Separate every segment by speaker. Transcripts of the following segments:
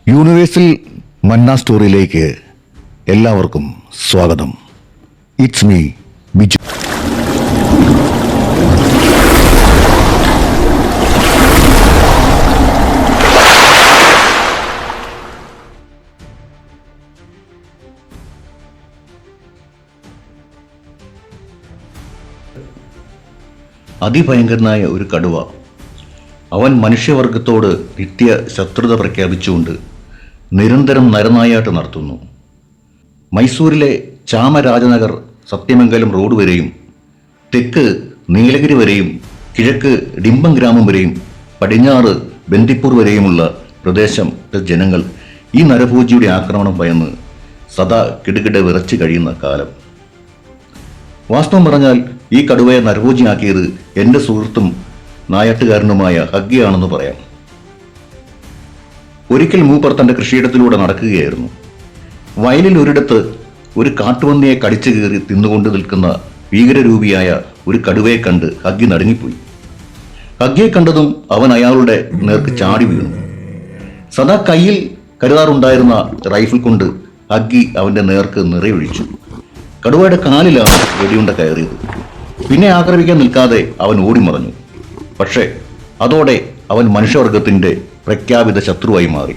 Speaker 1: Universal മന്ന സ്റ്റോറിയിലേക്ക് എല്ലാവർക്കും സ്വാഗതം. It's me Biju. അതിഭയങ്കരനായ ഒരു കടുവ. അവൻ മനുഷ്യവർഗത്തോട് നിത്യ ശത്രുത പ്രഖ്യാപിച്ചുകൊണ്ട് നിരന്തരം നരനായാട്ട് നടത്തുന്നു. മൈസൂരിലെ ചാമരാജനഗർ സത്യമംഗലം റോഡ് വരെയും തെക്ക് നീലഗിരി വരെയും കിഴക്ക് ഡിംബം ഗ്രാമം വരെയും പടിഞ്ഞാറ് ബന്ദിപ്പൂർ വരെയുമുള്ള പ്രദേശത്തെ ജനങ്ങൾ ഈ നരഭോജിയുടെ ആക്രമണം ഭയന്ന് സദാ കിടുകിട വിറച്ചു കഴിയുന്ന കാലം. വാസ്തവം പറഞ്ഞാൽ ഈ കടുവയെ നരഭോജിയാക്കിയത് എൻ്റെ സുഹൃത്തും നായാട്ടുകാരനുമായ ഹഗ്ഗിയാണെന്ന് പറയാം. ഒരിക്കൽ മൂപ്പർ തൻ്റെ കൃഷിയിടത്തിലൂടെ നടക്കുകയായിരുന്നു. വയലിൽ ഒരിടത്ത് ഒരു കാട്ടുപന്നിയെ കടിച്ചു കീറി തിന്നുകൊണ്ട് നിൽക്കുന്ന ഭീകരരൂപിയായ ഒരു കടുവയെ കണ്ട് ഹഗ്ഗി നടുങ്ങിപ്പോയി. ഹഗ്ഗിയെ കണ്ടതും അവൻ അയാളുടെ നേർക്ക് ചാടി വീണു. സദാ കയ്യിൽ കരുതാറുണ്ടായിരുന്ന റൈഫിൾ കൊണ്ട് ഹഗ്ഗി അവൻ്റെ നേർക്ക് നിറയൊഴിച്ചു. കടുവയുടെ കാലിലാണ് വെടിയുണ്ട കയറിയത്. പിന്നെ ആക്രമിക്കാൻ നിൽക്കാതെ അവൻ ഓടിമറഞ്ഞു. പക്ഷേ അതോടെ അവൻ മനുഷ്യവർഗത്തിൻ്റെ പ്രഖ്യാപിത ശത്രുവായി മാറി.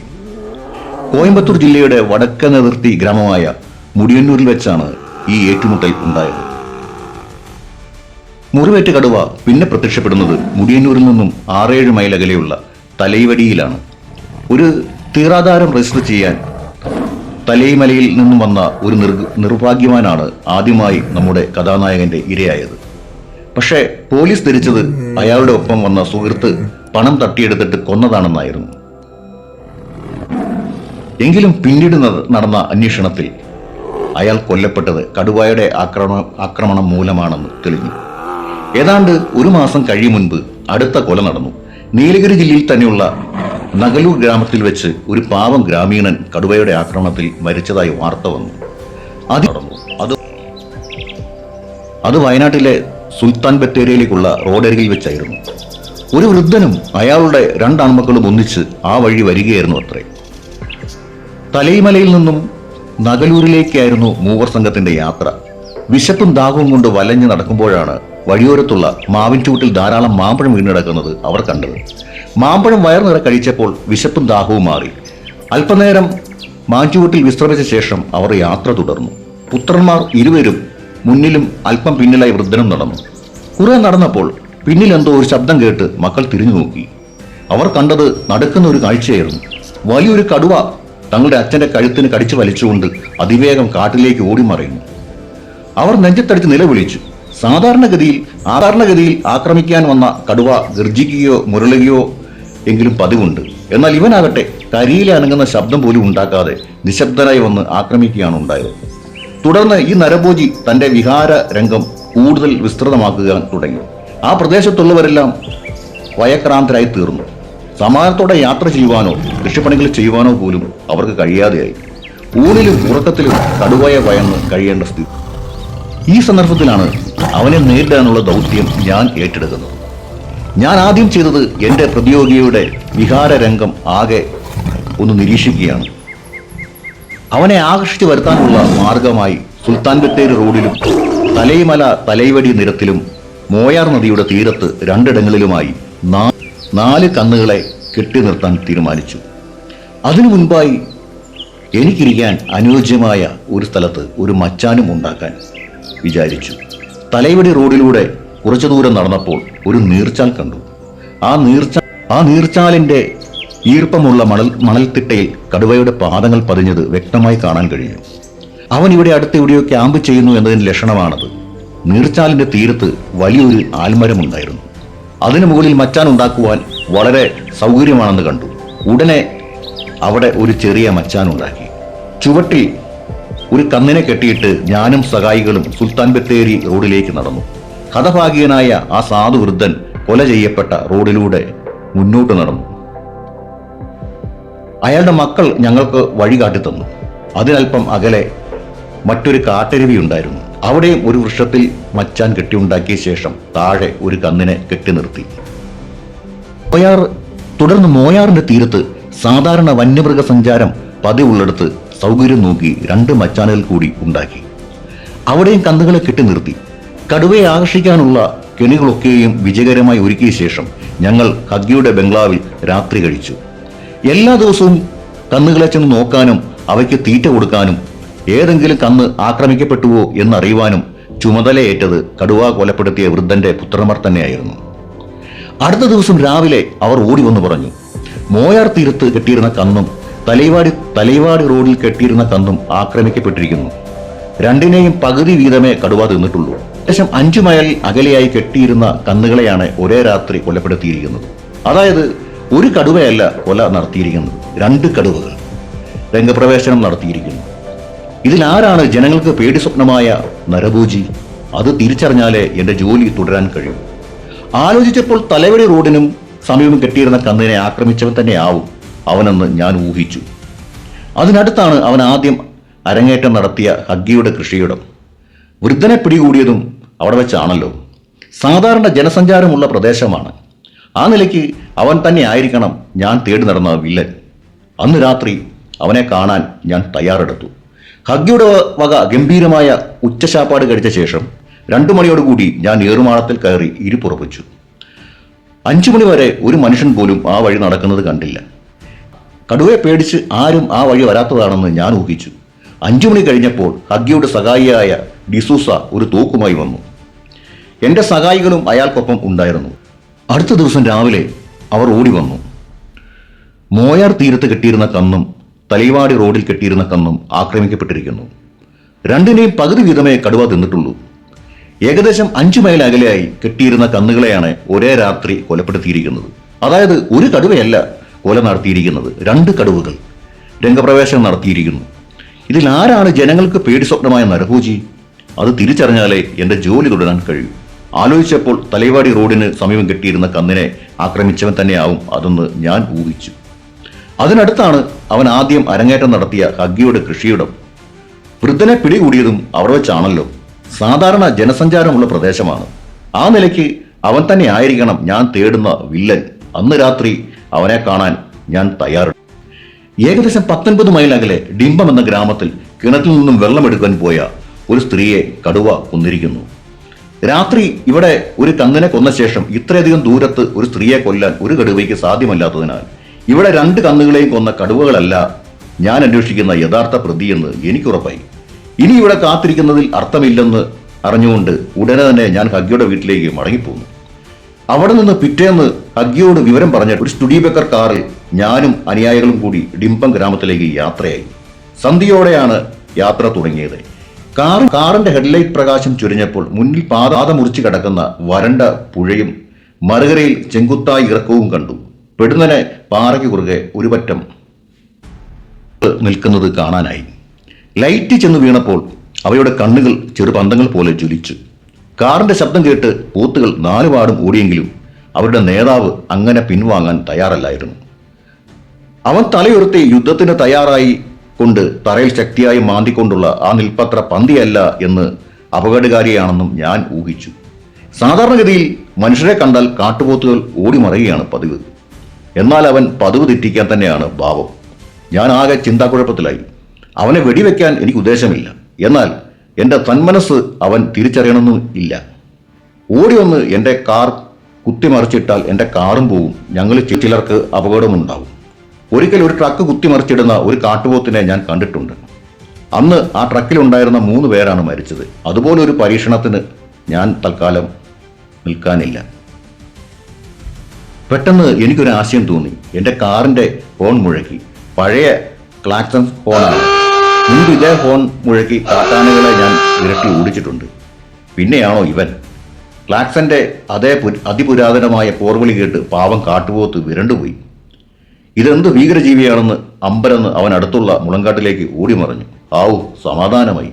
Speaker 1: കോയമ്പത്തൂർ ജില്ലയുടെ വടക്കൻ അതിർത്തി ഗ്രാമമായ മുടിയന്നൂരിൽ വെച്ചാണ് ഈ ഏറ്റുമുട്ടൽ ഉണ്ടായത്. മുറിവേറ്റ കടുവ പിന്നെ പ്രത്യക്ഷപ്പെടുന്നത് മുടിയന്നൂരിൽ നിന്നും 6-7 മൈൽ അകലെയുള്ള തലൈവടിയിലാണ്. ഒരു തീറാധാരം രജിസ്റ്റർ ചെയ്യാൻ തലൈമലയിൽ നിന്നും വന്ന ഒരു നിർഭാഗ്യവാനാണ് ആദ്യമായി നമ്മുടെ കഥാനായകന്റെ ഇരയായത്. പക്ഷേ പോലീസ് ധരിച്ചത് അയാളുടെ ഒപ്പം വന്ന സുഹൃത്ത് പണം തട്ടിയെടുത്തിട്ട് കൊന്നതാണെന്നായിരുന്നു. എങ്കിലും പിന്നീട് നടന്ന അന്വേഷണത്തിൽ അയാൾ കൊല്ലപ്പെട്ടത് കടുവയുടെ ആക്രമണം മൂലമാണെന്ന് തെളിഞ്ഞു. ഏതാണ്ട് 1 മാസം കഴിയും മുൻപ് അടുത്ത കൊല നടന്നു. നീലഗിരി ജില്ലയിൽ തന്നെയുള്ള നഗലൂർ ഗ്രാമത്തിൽ വെച്ച് ഒരു പാവം ഗ്രാമീണൻ കടുവയുടെ ആക്രമണത്തിൽ മരിച്ചതായി വാർത്ത വന്നു. അത് വയനാട്ടിലെ സുൽത്താൻ ബത്തേരിയിലേക്കുള്ള റോഡരികിൽ വെച്ചായിരുന്നു. ഒരു വൃദ്ധനും അയാളുടെ 2 ആൺമക്കളും ഒന്നിച്ച് ആ വഴി വരികയായിരുന്നു അത്രേ. തലൈമലയിൽ നിന്നും നഗലൂരിലേക്കായിരുന്നു മൂവർ സംഘത്തിന്റെ യാത്ര. വിശപ്പും ദാഹവും കൊണ്ട് വലഞ്ഞു നടക്കുമ്പോഴാണ് വഴിയോരത്തുള്ള മാവിൻ ചൂട്ടിൽ ധാരാളം മാമ്പഴം വീണിടക്കുന്നത് അവർ കണ്ടത്. മാമ്പഴം വയറുനിറ കഴിച്ചപ്പോൾ വിശപ്പും ദാഹവും മാറി. അല്പനേരം മാഞ്ചുവട്ടിൽ വിശ്രമിച്ച ശേഷം അവർ യാത്ര തുടർന്നു. പുത്രന്മാർ ഇരുവരും മുന്നിലും അല്പം പിന്നിലായി വൃദ്ധനും നടന്നു. കുറെ നടന്നപ്പോൾ പിന്നിൽ എന്തോ ഒരു ശബ്ദം കേട്ട് മക്കൾ തിരിഞ്ഞു നോക്കി. അവർ കണ്ടത് നടക്കുന്ന ഒരു കാഴ്ചയായിരുന്നു. വലിയൊരു കടുവ തങ്ങളുടെ അച്ഛന്റെ കഴുത്തിന് കടിച്ചു വലിച്ചുകൊണ്ട് അതിവേഗം കാട്ടിലേക്ക് ഓടിമറയുന്നു. അവർ നെഞ്ചത്തടിച്ച് നിലവിളിച്ചു. സാധാരണഗതിയിൽ ആക്രമിക്കാൻ വന്ന കടുവ ഗർജിക്കുകയോ മുരളുകയോ എങ്കിലും പതിവുണ്ട്. എന്നാൽ ഇവനാകട്ടെ കരിയിലെ അനങ്ങുന്ന ശബ്ദം പോലും ഉണ്ടാക്കാതെ നിശബ്ദനായി വന്ന് ആക്രമിക്കുകയാണ് ഉണ്ടായത്. തുടർന്ന് ഈ നരഭോജി തന്റെ വിഹാര രംഗം കൂടുതൽ വിസ്തൃതമാക്കുക തുടങ്ങി. ആ പ്രദേശത്തുള്ളവരെല്ലാം ഭയക്രാന്തരായി തീർന്നു. സമാധാനത്തോടെ യാത്ര ചെയ്യുവാനോ കൃഷിപ്പണികൾ ചെയ്യുവാനോ പോലും അവർക്ക് കഴിയാതെയായി. ഊണിലും ഉറക്കത്തിലും കടുവയെ ഭയന്ന് കഴിയേണ്ട സ്ഥിതി. ഈ സന്ദർഭത്തിലാണ് അവനെ നേരിടാനുള്ള ദൗത്യം ഞാൻ ഏറ്റെടുക്കുന്നത്. ഞാൻ ആദ്യം ചെയ്തത് എൻ്റെ പ്രതിയോഗിയുടെ വിഹാര രംഗം ആകെ ഒന്ന് നിരീക്ഷിക്കുകയാണ്. അവനെ ആകർഷിച്ചു വരുത്താനുള്ള മാർഗമായി സുൽത്താൻ ബത്തേരി റോഡിലും തലൈമല തലൈവടി നിരത്തിലും മോയാർ നദിയുടെ തീരത്ത് 2 ഇടങ്ങളിലുമായി 4 കന്നുകളെ കെട്ടി നിർത്താൻ തീരുമാനിച്ചു. അതിനു മുൻപായി എനിക്കിരിക്കാൻ അനുയോജ്യമായ ഒരു സ്ഥലത്ത് ഒരു മച്ചാനും ഉണ്ടാക്കാൻ വിചാരിച്ചു. തലൈവടി റോഡിലൂടെ കുറച്ചു ദൂരം നടന്നപ്പോൾ ഒരു നീർച്ചാൽ കണ്ടു. ആ നീർച്ചാലിന്റെ ഈർപ്പമുള്ള മണൽത്തിട്ടയിൽ കടുവയുടെ പാദങ്ങൾ പതിഞ്ഞത് വ്യക്തമായി കാണാൻ കഴിയും. അവൻ ഇവിടെ അടുത്തെവിടെയോ ക്യാമ്പ് ചെയ്യുന്നു എന്നതിന് ലക്ഷണമാണത്. നീർച്ചാലിന്റെ തീരത്ത് വലിയൊരു ആൽമരമുണ്ടായിരുന്നു. അതിനു മുകളിൽ മച്ചാൻ ഉണ്ടാക്കുവാൻ വളരെ സൗകര്യമാണെന്ന് കണ്ടു. ഉടനെ അവിടെ ഒരു ചെറിയ മച്ചാൻ ഉണ്ടാക്കി. ചുവട്ടിൽ ഒരു കന്നിനെ കെട്ടിയിട്ട് ഞാനും സഹായികളും സുൽത്താൻ ബത്തേരി റോഡിലേക്ക് നടന്നു. ഹതഭാഗ്യനായ ആ സാധു വൃദ്ധൻ കൊല ചെയ്യപ്പെട്ട റോഡിലൂടെ മുന്നോട്ട് നടന്നു. അയാളുടെ മക്കൾ ഞങ്ങൾക്ക് വഴി കാട്ടിത്തന്നു. അതിനൽപ്പം അകലെ മറ്റൊരു കാട്ടരുവി ഉണ്ടായിരുന്നു. അവിടെയും ഒരു വൃക്ഷത്തിൽ മച്ചാൻ കെട്ടിയുണ്ടാക്കിയ ശേഷം താഴെ ഒരു കന്നിനെ കെട്ടി നിർത്തി. തുടർന്ന് മോയാറിന്റെ തീരത്ത് സാധാരണ വന്യമൃഗ സഞ്ചാരം പതിവുള്ളിടത്ത് സൗകര്യം നോക്കി 2 മച്ചാനുകൾ കൂടി ഉണ്ടാക്കി. അവിടെയും കന്നുകളെ കെട്ടി നിർത്തി. കടുവയെ ആകർഷിക്കാനുള്ള കെണികളൊക്കെയും വിജയകരമായി ഒരുക്കിയ ശേഷം ഞങ്ങൾ ഹഗ്ഗിയുടെ ബംഗ്ലാവിൽ രാത്രി കഴിച്ചു. എല്ലാ ദിവസവും കന്നുകളെ ചെന്ന് നോക്കാനും അവയ്ക്ക് തീറ്റ കൊടുക്കാനും ഏതെങ്കിലും കന്ന് ആക്രമിക്കപ്പെട്ടുവോ എന്നറിയുവാനും ചുമതലയേറ്റത് കടുവ കൊലപ്പെടുത്തിയ വൃദ്ധന്റെ പുത്രന്മാർ തന്നെയായിരുന്നു. അടുത്ത ദിവസം രാവിലെ അവർ ഓടി വന്ന് പറഞ്ഞു, മോയാർ തീരത്ത് കെട്ടിയിരുന്ന കന്നും തലൈവാടി റോഡിൽ കെട്ടിയിരുന്ന കന്നും ആക്രമിക്കപ്പെട്ടിരിക്കുന്നു. രണ്ടിനെയും പകുതി വീതമേ കടുവ തിന്നിട്ടുള്ളൂ. ഏകദേശം 5 മൈൽ അകലെയായി കെട്ടിയിരുന്ന കന്നുകളെയാണ് ഒരേ രാത്രി കൊലപ്പെടുത്തിയിരിക്കുന്നത്. അതായത് ഒരു കടുവയല്ല കൊല നടത്തിയിരിക്കുന്നത്, 2 കടുവകൾ രംഗപ്രവേശനം നടത്തിയിരിക്കുന്നു. ഇതിലാരാണ് ജനങ്ങൾക്ക് പേടി സ്വപ്നമായ നരഭോജി? അത് തിരിച്ചറിഞ്ഞാലേ എന്റെ ജോലി തുടരാൻ കഴിയും. ആലോചിച്ചപ്പോൾ തലവടി റോഡിനും സമീപം കെട്ടിയിരുന്ന കന്നിനെ ആക്രമിച്ചവൻ തന്നെയാവും അവനെന്ന് ഞാൻ ഊഹിച്ചു. അതിനടുത്താണ് അവൻ ആദ്യം അരങ്ങേറ്റം നടത്തിയ ഹഗ്ഗിയുടെ കൃഷിയിടം. വൃദ്ധനെ പിടികൂടിയതും അവിടെ വെച്ചാണല്ലോ. സാധാരണ ജനസഞ്ചാരമുള്ള പ്രദേശമാണ്. ആ നിലയ്ക്ക് അവൻ തന്നെ ആയിരിക്കണം ഞാൻ തേടി നടന്ന വില്ലൻ. അന്ന് രാത്രി അവനെ കാണാൻ ഞാൻ തയ്യാറെടുത്തു. ഹഗ്ഗിയുടെ വക ഗംഭീരമായ ഉച്ചശാപ്പാട് കഴിച്ച ശേഷം 2 മണിയോടുകൂടി ഞാൻ ഏറുമാളത്തിൽ കയറി ഇരിപ്പുറപ്പിച്ചു. 5 മണി വരെ ഒരു മനുഷ്യൻ പോലും ആ വഴി നടക്കുന്നത് കണ്ടില്ല. കടുവയെ പേടിച്ച് ആരും ആ വഴി വരാത്തതാണെന്ന് ഞാൻ ഊഹിച്ചു. 5 മണി കഴിഞ്ഞപ്പോൾ ഹഗ്ഗിയുടെ സഹായിയായ ഡിസൂസ ഒരു തോക്കുമായി വന്നു. എൻ്റെ സഹായികളും അയാൾക്കൊപ്പം ഉണ്ടായിരുന്നു. അടുത്ത ദിവസം രാവിലെ അവർ ഓടി വന്നു. മോയാർ തീരത്ത് കെട്ടിയിരുന്ന കന്നും തലൈവാടി റോഡിൽ കെട്ടിയിരുന്ന കന്നും ആക്രമിക്കപ്പെട്ടിരിക്കുന്നു. രണ്ടിനെയും പകുതി വീതമേ കടുവ തിന്നിട്ടുള്ളൂ. ഏകദേശം 5 മൈൽ അകലെയായി കെട്ടിയിരുന്ന കന്നുകളെയാണ് ഒരേ രാത്രി കൊലപ്പെടുത്തിയിരിക്കുന്നത്. അതായത് ഒരു കടുവയല്ല കൊല നടത്തിയിരിക്കുന്നത്, 2 കടുവകൾ രംഗപ്രവേശനം നടത്തിയിരിക്കുന്നു. ഇതിൽ ആരാണ് ജനങ്ങൾക്ക് പേടി സ്വപ്നമായ നരഭോജി? അത് തിരിച്ചറിഞ്ഞാലേ എന്റെ ജോലി തുടരാൻ കഴിയൂ. ആലോചിച്ചപ്പോൾ തലൈവാടി റോഡിന് സമീപം കെട്ടിയിരുന്ന കന്നിനെ ആക്രമിച്ചവൻ തന്നെയാവും അതെന്ന് ഞാൻ ഊഹിച്ചു. അതിനടുത്താണ് അവൻ ആദ്യം അരങ്ങേറ്റം നടത്തിയ ഹഗ്ഗിയുടെ കൃഷിയിടം. വൃദ്ധനെ പിടികൂടിയതും അവിടെ വെച്ചാണല്ലോ. സാധാരണ ജനസഞ്ചാരമുള്ള പ്രദേശമാണ്. ആ നിലയ്ക്ക് അവൻ തന്നെ ആയിരിക്കണം ഞാൻ തേടുന്ന വില്ലൻ. അന്ന് രാത്രി അവനെ കാണാൻ ഞാൻ തയ്യാറെടുത്തു. ഏകദേശം 19 മൈൽ അകലെ ഡിംബം എന്ന ഗ്രാമത്തിൽ കിണറ്റിൽ നിന്നും വെള്ളമെടുക്കാൻ പോയ ഒരു സ്ത്രീയെ കടുവ കൊന്നിരിക്കുന്നു. രാത്രി ഇവിടെ ഒരു കന്നിനെ കൊന്ന ശേഷം ഇത്രയധികം ദൂരത്ത് ഒരു സ്ത്രീയെ കൊല്ലാൻ ഒരു കടുവയ്ക്ക് സാധ്യമല്ലാത്തതിനാൽ ഇവിടെ 2 കന്നുകളെയും കൊന്ന കടുവകളല്ല ഞാൻ അന്വേഷിക്കുന്ന യഥാർത്ഥ പ്രതിയെന്ന് എനിക്കുറപ്പായി. ഇനി ഇവിടെ കാത്തിരിക്കുന്നതിൽ അർത്ഥമില്ലെന്ന് അറിഞ്ഞുകൊണ്ട് ഉടനെ തന്നെ ഞാൻ ഹഗ്ഗിയുടെ വീട്ടിലേക്ക് മടങ്ങിപ്പോന്നു. അവിടെ നിന്ന് പിറ്റേന്ന് ഹഗ്ഗിയോട് വിവരം പറഞ്ഞ ഒരു സ്റ്റുഡിബേക്കർ കാറിൽ ഞാനും അനുയായികളും കൂടി ഡിംബം ഗ്രാമത്തിലേക്ക് യാത്രയായി. സന്ധ്യയോടെയാണ് യാത്ര തുടങ്ങിയത്. കാറിന്റെ ഹെഡ്ലൈറ്റ് പ്രകാശം ചുരിഞ്ഞപ്പോൾ മുന്നിൽ പാത മുറിച്ച് കിടക്കുന്ന വരണ്ട പുഴയും മറുകരയിൽ ചെങ്കുത്തായി ഇറക്കവും കണ്ടു. പെടുന്നനെ പാറയ്ക്ക് കുറുകെ ഒരു പറ്റം നിൽക്കുന്നത് കാണാനായി. ലൈറ്റ് ചെന്ന് വീണപ്പോൾ അവയുടെ കണ്ണുകൾ ചെറുപന്തങ്ങൾ പോലെ ജ്വലിച്ചു. കാറിന്റെ ശബ്ദം കേട്ട് പോത്തുകൾ 4 പാടും ഓടിയെങ്കിലും അവരുടെ നേതാവ് അങ്ങനെ പിൻവാങ്ങാൻ തയ്യാറല്ലായിരുന്നു. അവൻ തലയുയർത്തി യുദ്ധത്തിന് തയ്യാറായി കൊണ്ട് തറയിൽ ശക്തിയായി മാന്തിക്കൊണ്ടുള്ള ആ നിൽപ്പത്ര പന്തിയല്ല എന്ന് അപകടകാരിയാണെന്നും ഞാൻ ഊഹിച്ചു. സാധാരണഗതിയിൽ മനുഷ്യരെ കണ്ടാൽ കാട്ടുപോത്തുകൾ ഓടിമറയുകയാണ് പതിവ്. എന്നാൽ അവൻ പതിവ് തെറ്റിക്കാൻ തന്നെയാണ് ഭാവം. ഞാൻ ആകെ ചിന്താക്കുഴപ്പത്തിലായി. അവനെ വെടിവെക്കാൻ എനിക്ക് ഉദ്ദേശമില്ല. എന്നാൽ എൻ്റെ തന്മനസ് അവൻ തിരിച്ചറിയണമെന്നും ഇല്ല. ഓടി വന്ന് എൻ്റെ കാർ കുത്തിമറിച്ചിട്ടാൽ എൻ്റെ കാറും പോവും. ഞങ്ങളിൽ ചിലർക്ക് അപകടമുണ്ടാവും. ഒരിക്കൽ ഒരു ട്രക്ക് കുത്തിമറിച്ചിടുന്ന ഒരു കാട്ടുപോത്തിനെ ഞാൻ കണ്ടിട്ടുണ്ട്. അന്ന് ആ ട്രക്കിലുണ്ടായിരുന്ന 3 പേരാണ് മരിച്ചത്. അതുപോലെ ഒരു പരീക്ഷണത്തിന് ഞാൻ തൽക്കാലം നിൽക്കാനില്ല. പെട്ടെന്ന് എനിക്കൊരു ആശയം തോന്നി. എൻ്റെ കാറിൻ്റെ ഹോൺ മുഴക്കി. പഴയ ക്ലാക്സൺ ഹോണാണ്. മുൻപ് ഇതേ ഹോൺ മുഴക്കി കാട്ടാനകളെ ഞാൻ വിരട്ടി ഓടിച്ചിട്ടുണ്ട്. പിന്നെയാണോ ഇവൻ? ക്ലാക്സന്റെ അതേ അതിപുരാതനമായ പോർവിളി കേട്ട് പാവം കാട്ടുപോത്ത് വിരണ്ടുപോയി. ഇതെന്ത് ഭീകരജീവിയാണെന്ന് അമ്പരന്ന് അവൻ അടുത്തുള്ള മുളങ്കാട്ടിലേക്ക് ഓടിമറഞ്ഞു. ആവു, സമാധാനമായി.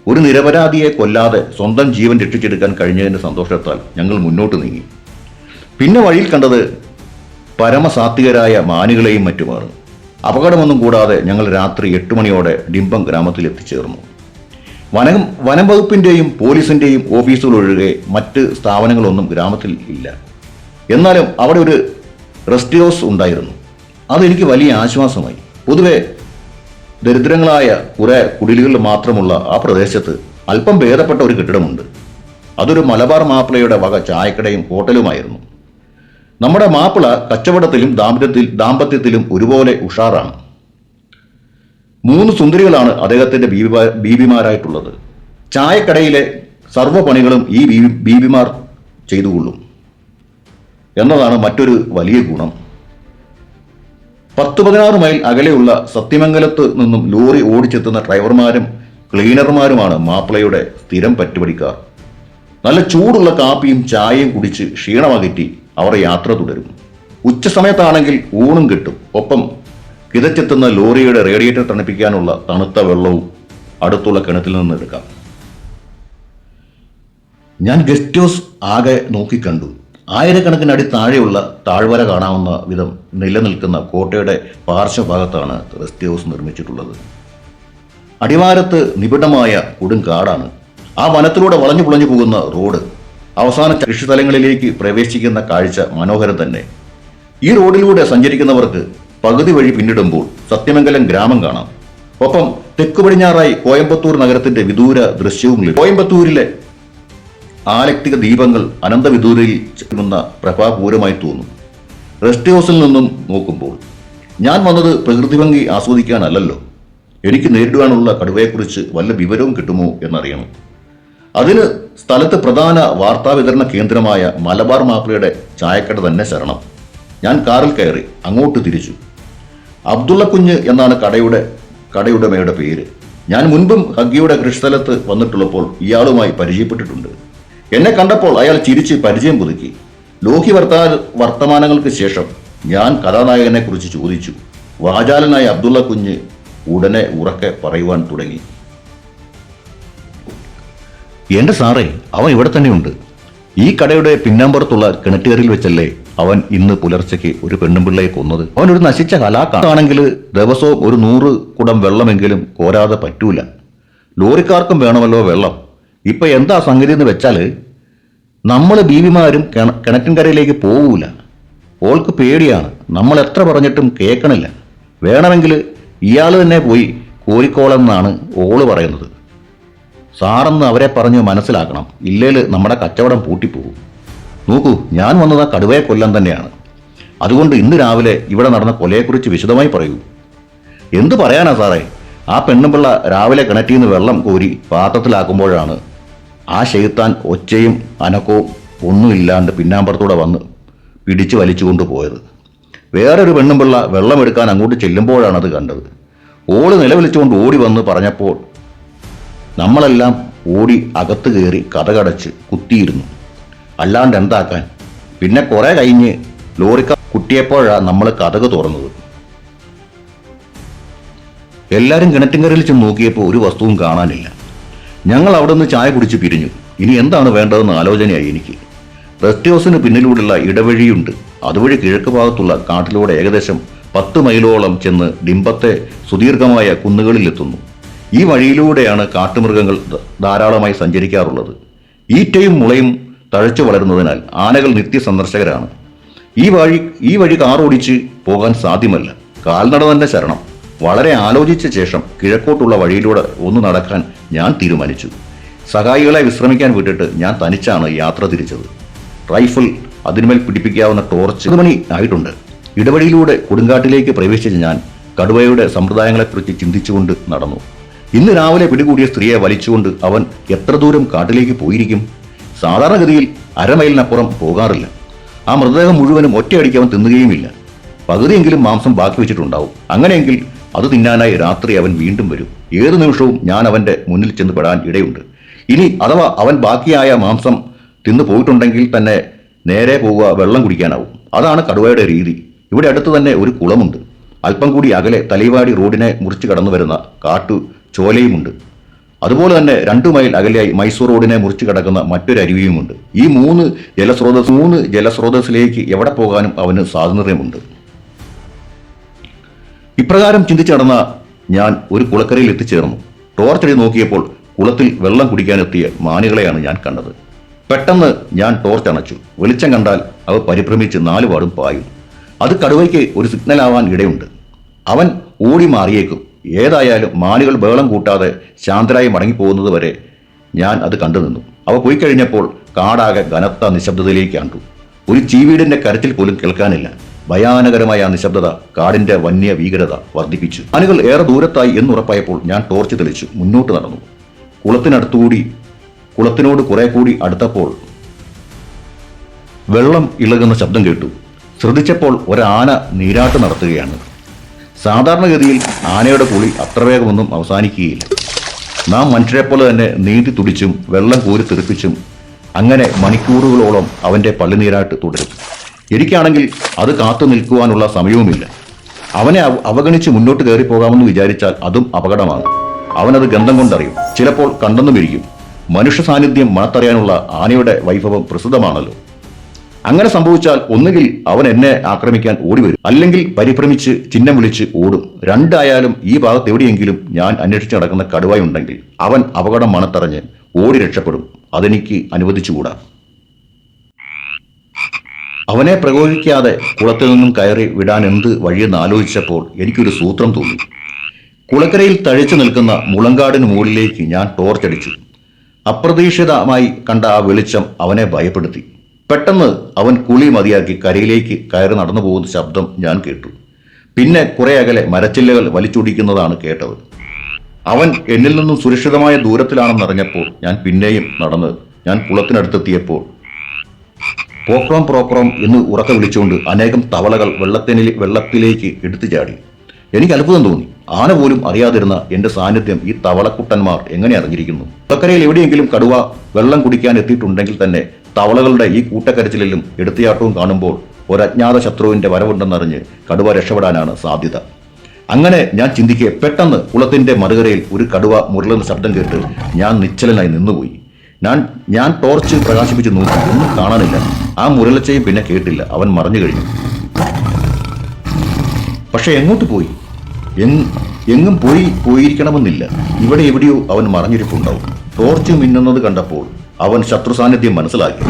Speaker 1: ഒരു നിരപരാധിയെ കൊല്ലാതെ സ്വന്തം ജീവൻ രക്ഷിച്ചെടുക്കാൻ കഴിഞ്ഞതിൻ്റെ സന്തോഷത്താൽ ഞങ്ങൾ മുന്നോട്ട് നീങ്ങി. പിന്നെ വഴിയിൽ കണ്ടത് പരമസാത്വികരായ മാനുകളെയും മറ്റുമാണ്. അപകടമൊന്നും കൂടാതെ ഞങ്ങൾ രാത്രി 8 മണിയോടെ ഡിംബം ഗ്രാമത്തിൽ എത്തിച്ചേർന്നു. വനം വകുപ്പിൻ്റെയും പോലീസിൻ്റെയും ഓഫീസുകൾ ഒഴികെ മറ്റ് സ്ഥാപനങ്ങളൊന്നും ഗ്രാമത്തിൽ ഇല്ല. എന്നാലും അവിടെ ഒരു റെസ്റ്റ് ഹൗസ് ഉണ്ടായിരുന്നു. അതെനിക്ക് വലിയ ആശ്വാസമായി. പൊതുവെ ദരിദ്രങ്ങളായ കുറെ കുടിലുകളിൽ മാത്രമുള്ള ആ പ്രദേശത്ത് അല്പം ഭേദപ്പെട്ട ഒരു കെട്ടിടമുണ്ട്. അതൊരു മലബാർ മാപ്പിളയുടെ വക ചായക്കടയും ഹോട്ടലുമായിരുന്നു. നമ്മുടെ മാപ്പിള കച്ചവടത്തിലും ദാമ്പത്യത്തിലും ഒരുപോലെ ഉഷാറാണ്. 3 സുന്ദരികളാണ് അദ്ദേഹത്തിന്റെ ബീവിമാരായിട്ടുള്ളത്. ചായക്കടയിലെ സർവ്വ പണികളും ഈ ബീവിമാർ ചെയ്തുകൊള്ളും എന്നതാണ് മറ്റൊരു വലിയ ഗുണം. 10-16 മൈൽ അകലെയുള്ള സത്യമംഗലത്ത് നിന്നും ലോറി ഓടിച്ചെത്തുന്ന ഡ്രൈവർമാരും ക്ലീനർമാരുമാണ് മാപ്പിളയുടെ സ്ഥിരം പറ്റുപടിക്കാർ. നല്ല ചൂടുള്ള കാപ്പിയും ചായയും കുടിച്ച് ക്ഷീണമകറ്റി അവർ യാത്ര തുടരും. ഉച്ചസമയത്താണെങ്കിൽ ഊണും കിട്ടും. ഒപ്പം കിതച്ചെത്തുന്ന ലോറിയുടെ റേഡിയേറ്റർ തണുപ്പിക്കാനുള്ള തണുത്ത വെള്ളവും അടുത്തുള്ള കിണറ്റിൽ നിന്ന് എടുക്കാം. ഞാൻ ഗസ്റ്റ് ഹൗസ് ആകെ നോക്കിക്കണ്ടു. 1000 അടി താഴെയുള്ള താഴ്വര കാണാവുന്ന വിധം നിലനിൽക്കുന്ന കോട്ടയുടെ പാർശ്വഭാഗത്താണ് ഗസ്റ്റ് ഹൗസ് നിർമ്മിച്ചിട്ടുള്ളത്. അടിവാരത്ത് നിബിഡമായ കൊടുങ്കാടാണ്. ആ വനത്തിലൂടെ വളഞ്ഞു പുളഞ്ഞു പോകുന്ന റോഡ് അവസാന കൃഷിസ്ഥലങ്ങളിലേക്ക് പ്രവേശിക്കുന്ന കാഴ്ച മനോഹരം തന്നെ. ഈ റോഡിലൂടെ സഞ്ചരിക്കുന്നവർക്ക് പകുതി വഴി പിന്നിടുമ്പോൾ സത്യമംഗലം ഗ്രാമം കാണാം. ഒപ്പം തെക്കു പടിഞ്ഞാറായി കോയമ്പത്തൂർ നഗരത്തിന്റെ വിദൂര ദൃശ്യവും ലഭിക്കും. കോയമ്പത്തൂരിലെ ആലക്തിക ദീപങ്ങൾ അനന്തവിദൂരയിൽ ചെല്ലുന്ന പ്രഭാപൂരമായി തോന്നും റെസ്റ്റ് ഹൗസിൽ നിന്നും നോക്കുമ്പോൾ. ഞാൻ വന്നത് പ്രകൃതി ഭംഗി ആസ്വദിക്കാനല്ലല്ലോ. എനിക്ക് നേരിടുവാനുള്ള കടുവയെക്കുറിച്ച് വല്ല വിവരവും കിട്ടുമോ എന്നറിയണം. അതിന് സ്ഥലത്ത് പ്രധാന വാർത്താവിതരണ കേന്ദ്രമായ മലബാർ മാപ്പിളയുടെ ചായക്കട തന്നെ ശരണം. ഞാൻ കാറിൽ കയറി അങ്ങോട്ട് തിരിച്ചു. അബ്ദുള്ള കുഞ്ഞ് എന്നാണ് കടയുടമയുടെ പേര്. ഞാൻ മുൻപും ഹഗ്ഗിയുടെ കൃഷിസ്ഥലത്ത് വന്നിട്ടുള്ളപ്പോൾ ഇയാളുമായി പരിചയപ്പെട്ടിട്ടുണ്ട്. എന്നെ കണ്ടപ്പോൾ അയാൾ ചിരിച്ച് പരിചയം പുതുക്കി. ലോഹി വർത്തമാനങ്ങൾക്ക് ശേഷം ഞാൻ കഥാനായകനെ കുറിച്ച് ചോദിച്ചു. വാചാലനായ അബ്ദുള്ള കുഞ്ഞ് ഉടനെ ഉറക്കെ പറയുവാൻ തുടങ്ങി. എന്റെ സാറേ, അവൻ ഇവിടെ തന്നെയുണ്ട്. ഈ കടയുടെ പിന്നാമ്പുറത്തുള്ള കിണറ്റുകരയിൽ വെച്ചല്ലേ അവൻ ഇന്ന് പുലർച്ചയ്ക്ക് ഒരു പെണ്ണുപിള്ളയെ കൊന്നത്. അവൻ ഒരു നശിച്ച കലാക്കാണെങ്കിൽ ദിവസവും ഒരു 100 കുടം വെള്ളമെങ്കിലും കോരാതെ പറ്റൂല. ലോറിക്കാർക്കും വേണമല്ലോ വെള്ളം. ഇപ്പൊ എന്താ സംഗതി എന്ന് വെച്ചാൽ നമ്മൾ ബീവിമാരും കിണറ്റിൻകരയിലേക്ക് പോകൂല. ഓൾക്ക് പേടിയാണ്. നമ്മൾ എത്ര പറഞ്ഞിട്ടും കേൾക്കണില്ല. വേണമെങ്കിൽ ഇയാൾ തന്നെ പോയി കോരിക്കോളെന്നാണ് ഓള് പറയുന്നത്. സാറെന്ന് അവരെ പറഞ്ഞ് മനസ്സിലാക്കണം. ഇല്ലേല് നമ്മുടെ കച്ചവടം പൂട്ടിപ്പോകും. നോക്കൂ, ഞാൻ വന്നത് ആ കടുവയെ കൊല്ലാൻ തന്നെയാണ്. അതുകൊണ്ട് ഇന്ന് രാവിലെ ഇവിടെ നടന്ന കൊലയെക്കുറിച്ച് വിശദമായി പറയൂ. എന്തു പറയാനാ സാറേ, ആ പെണ്ണുപിള്ള രാവിലെ കിണറ്റിന്ന് വെള്ളം കോരി പാത്രത്തിലാക്കുമ്പോഴാണ് ആ ഷെയ്ത്താൻ ഒച്ചയും അനക്കവും ഒന്നുമില്ലാണ്ട് പിന്നാമ്പുറത്തൂടെ വന്ന് പിടിച്ചു വലിച്ചുകൊണ്ട് പോയത്. വേറൊരു പെണ്ണുപിള്ള വെള്ളമെടുക്കാൻ അങ്ങോട്ട് ചെല്ലുമ്പോഴാണ് അത് കണ്ടത്. ഓള് നിലവിളിച്ചുകൊണ്ട് ഓടി വന്ന് പറഞ്ഞപ്പോൾ നമ്മളെല്ലാം ഓടി അകത്ത് കയറി കതകടച്ച് കുത്തിയിരുന്നു. അല്ലാണ്ട് എന്താക്കാൻ. പിന്നെ കുറെ കഴിഞ്ഞ് ലോറിക്കാർ കുട്ടിയപ്പോഴാണ് നമ്മൾ കതക് തുറന്നത്. എല്ലാവരും കിണറ്റിൻകരയിൽ ചെന്ന് നോക്കിയപ്പോൾ ഒരു വസ്തുവും കാണാനില്ല. ഞങ്ങൾ അവിടെ നിന്ന് ചായ കുടിച്ച് പിരിഞ്ഞു. ഇനി എന്താണ് വേണ്ടതെന്ന് ആലോചനയായി എനിക്ക്. റെസ്റ്റ് ഹൗസിന് പിന്നിലൂടെയുള്ള ഇടവഴിയുണ്ട്. അതുവഴി കിഴക്ക് ഭാഗത്തുള്ള കാട്ടിലൂടെ ഏകദേശം 10 മൈലോളം ചെന്ന് ഡിമ്പത്തെ സുദീർഘമായ കുന്നുകളിലെത്തുന്നു. ഈ വഴിയിലൂടെയാണ് കാട്ടുമൃഗങ്ങൾ ധാരാളമായി സഞ്ചരിക്കാറുള്ളത്. ഈറ്റയും മുളയും തഴച്ചു വളരുന്നതിനാൽ ആനകൾ നിത്യസന്ദർശകരാണ്. ഈ വഴി കാറോടിച്ച് പോകാൻ സാധ്യമല്ല. കാൽനട തന്നെ ശരണം. വളരെ ആലോചിച്ച ശേഷം കിഴക്കോട്ടുള്ള വഴിയിലൂടെ ഒന്ന് നടക്കാൻ ഞാൻ തീരുമാനിച്ചു. സഹായികളെ വിശ്രമിക്കാൻ വിട്ടിട്ട് ഞാൻ തനിച്ചാണ് യാത്ര തിരിച്ചത്. റൈഫിൾ, അതിന്മേൽ പിടിപ്പിക്കാവുന്ന ടോർച്ച്. 10 മണി ആയിട്ടുണ്ട്. ഇടവഴിയിലൂടെ കൊടുങ്കാട്ടിലേക്ക് പ്രവേശിച്ച ഞാൻ കടുവയുടെ സമ്പ്രദായങ്ങളെക്കുറിച്ച് ചിന്തിച്ചുകൊണ്ട് നടന്നു. ഇന്ന് രാവിലെ പിടികൂടിയ സ്ത്രീയെ വലിച്ചുകൊണ്ട് അവൻ എത്ര ദൂരം കാട്ടിലേക്ക് പോയിരിക്കും? സാധാരണഗതിയിൽ 1/2 മൈലിനപ്പുറം പോകാറില്ല. ആ മൃതദേഹം മുഴുവനും ഒറ്റയടിക്ക് അവൻ തിന്നുകയുമില്ല. പകുതിയെങ്കിലും മാംസം ബാക്കി വെച്ചിട്ടുണ്ടാവും. അങ്ങനെയെങ്കിൽ അത് തിന്നാനായി രാത്രി അവൻ വീണ്ടും വരും. ഏതു നിമിഷവും ഞാൻ അവന്റെ മുന്നിൽ ചെന്ന് പെടാൻ ഇടയുണ്ട്. ഇനി അഥവാ അവൻ ബാക്കിയായ മാംസം തിന്നു പോയിട്ടുണ്ടെങ്കിൽ തന്നെ നേരെ പോവുക വെള്ളം കുടിക്കാനാവും. അതാണ് കടുവയുടെ രീതി. ഇവിടെ അടുത്ത് തന്നെ ഒരു കുളമുണ്ട്. അല്പം കൂടി അകലെ തലൈവാടി റോഡിനെ മുറിച്ച് കടന്നു വരുന്ന കാട്ടു ചോലയുമുണ്ട്. അതുപോലെ തന്നെ 2 മൈൽ അകലെയായി മൈസൂർ റോഡിനെ മുറിച്ച് കിടക്കുന്ന മറ്റൊരു അരുവിയുമുണ്ട്. ഈ 3 ജലസ്രോതസ്സിലേക്ക് എവിടെ പോകാനും അവന് സ്വാതന്ത്ര്യമുണ്ട്. ഇപ്രകാരം ചിന്തിച്ചു നടന്ന ഞാൻ ഒരു കുളക്കരയിൽ എത്തിച്ചേർന്നു. ടോർച്ചടി നോക്കിയപ്പോൾ കുളത്തിൽ വെള്ളം കുടിക്കാനെത്തിയ മാനുകളെയാണ് ഞാൻ കണ്ടത്. പെട്ടെന്ന് ഞാൻ ടോർച്ച് അണച്ചു. വെളിച്ചം കണ്ടാൽ അവ പരിഭ്രമിച്ച് 4 പാടും പായും. അത് കടുവയ്ക്ക് ഒരു സിഗ്നലാവാൻ ഇടയുണ്ട്. അവൻ ഓടി മാറിയേക്കും. ഏതായാലും മാനുകൾ ബഹളം കൂട്ടാതെ ശാന്തരായി മടങ്ങിപ്പോകുന്നത് വരെ ഞാൻ അത് കണ്ടു നിന്നു. അവ പോയി കഴിഞ്ഞപ്പോൾ കാടാകെ കനത്ത നിശബ്ദതയിലേക്ക് കണ്ടു. ഒരു ചീവീടിന്റെ കരച്ചിൽ പോലും കേൾക്കാനില്ല. ഭയാനകരമായ ആ നിശബ്ദത കാടിന്റെ വന്യ ഭീകരത വർദ്ധിപ്പിച്ചു. മാനുകൾ ഏറെ ദൂരത്തായി എന്നുറപ്പായപ്പോൾ ഞാൻ ടോർച്ച് തെളിച്ചു മുന്നോട്ട് നടന്നു. കുളത്തിനോട് കുറെ കൂടി അടുത്തപ്പോൾ വെള്ളം ഇളകുന്ന ശബ്ദം കേട്ടു. ശ്രദ്ധിച്ചപ്പോൾ ഒരാന നീരാട്ട് നടത്തുകയാണ്. സാധാരണഗതിയിൽ ആനയുടെ കുളി അത്ര വേഗമൊന്നും അവസാനിക്കുകയില്ല. നാം മനുഷ്യരെപ്പോലെ തന്നെ നീന്തി തുടിച്ചും വെള്ളം കോരി തെറിപ്പിച്ചും അങ്ങനെ മണിക്കൂറുകളോളം അവൻ്റെ പള്ളിനീരാട്ട് തുടരും. എനിക്കാണെങ്കിൽ അത് കാത്തു നിൽക്കുവാനുള്ള സമയവുമില്ല. അവനെ അവഗണിച്ച് മുന്നോട്ട് കയറിപ്പോകാമെന്ന് വിചാരിച്ചാൽ അതും അപകടമാണ്. അവനത് ഗന്ധം കൊണ്ടറിയും, ചിലപ്പോൾ കണ്ടെന്നുമിരിക്കും. മനുഷ്യ സാന്നിധ്യം മണത്തറിയാനുള്ള ആനയുടെ വൈഭവം പ്രസിദ്ധമാണല്ലോ. അങ്ങനെ സംഭവിച്ചാൽ ഒന്നുകിൽ അവൻ എന്നെ ആക്രമിക്കാൻ ഓടിവരും, അല്ലെങ്കിൽ പരിഭ്രമിച്ച് ചിഹ്നം വിളിച്ച് ഓടും. രണ്ടായാലും ഈ ഭാഗത്ത് എവിടെയെങ്കിലും ഞാൻ അന്വേഷിച്ച് നടക്കുന്ന കടുവയുണ്ടെങ്കിൽ അവൻ അപകടം മണത്തറിഞ്ഞ് ഓടി രക്ഷപ്പെടും. അതെനിക്ക് അനുവദിച്ചുകൂടാ. അവനെ പ്രകോപിക്കാതെ കുളത്തിൽ നിന്നും കയറി വിടാൻ എന്ത് വഴിയെന്ന് ആലോചിച്ചപ്പോൾ എനിക്കൊരു സൂത്രം തോന്നി. കുളക്കരയിൽ തഴച്ചു നിൽക്കുന്ന മുളങ്കാടിന് മുകളിലേക്ക് ഞാൻ ടോർച്ചടിച്ചു. അപ്രതീക്ഷിതമായി കണ്ട ആ വെളിച്ചം അവനെ ഭയപ്പെടുത്തി. പെട്ടെന്ന് അവൻ കുളി മതിയാക്കി കരയിലേക്ക് കയറി നടന്നു പോകുന്ന ശബ്ദം ഞാൻ കേട്ടു. പിന്നെ കുറെ അകലെ മരച്ചില്ലകൾ വലിച്ചൊടിക്കുന്നതാണ് കേട്ടത്. അവൻ എന്നിൽ നിന്നും സുരക്ഷിതമായ ദൂരത്തിലാണെന്നറിഞ്ഞപ്പോൾ ഞാൻ പിന്നെയും നടന്ന് ഞാൻ കുളത്തിനടുത്തെത്തിയപ്പോൾ പോക്രോം പ്രോക്രോം എന്ന് ഉറക്കെ വിളിച്ചുകൊണ്ട് അനേകം തവളകൾ വെള്ളത്തിലേക്ക് എടുത്തു ചാടി. എനിക്ക് അത്ഭുതം തോന്നി. ആന പോലും അറിയാതിരുന്ന എന്റെ സാന്നിധ്യം ഈ തവളക്കുട്ടന്മാർ എങ്ങനെ അറിഞ്ഞിരിക്കുന്നു? കുളക്കരയിൽ എവിടെയെങ്കിലും കടുവ വെള്ളം കുടിക്കാൻ എത്തിയിട്ടുണ്ടെങ്കിൽ തന്നെ തവളകളുടെ ഈ കൂട്ടക്കരച്ചിലും എടുത്തിയാട്ടവും കാണുമ്പോൾ ഒരജ്ഞാത ശത്രുവിന്റെ വരവുണ്ടെന്നറിഞ്ഞ് കടുവ രക്ഷപ്പെടാനാണ് സാധ്യത. അങ്ങനെ ഞാൻ ചിന്തിക്കെ പെട്ടെന്ന് കുളത്തിന്റെ മറുകരയിൽ ഒരു കടുവ മുരളുന്ന ശബ്ദം കേട്ട് ഞാൻ നിശ്ചലനായി നിന്നുപോയി. ഞാൻ ടോർച്ച് പ്രകാശിപ്പിച്ച് നോക്കി, ഒന്നും കാണാനില്ല. ആ മുരളച്ചയും പിന്നെ കേട്ടില്ല. അവൻ മറഞ്ഞു കഴിഞ്ഞു. പക്ഷെ എങ്ങോട്ട് പോയി? എങ്ങും പോയിരിക്കണമെന്നില്ല. ഇവിടെ എവിടെയോ അവൻ മറഞ്ഞിരിപ്പുണ്ടാവും. ടോർച്ച് മിന്നുന്നത് കണ്ടപ്പോൾ അവൻ ശത്രു സാന്നിധ്യം മനസ്സിലാക്കി.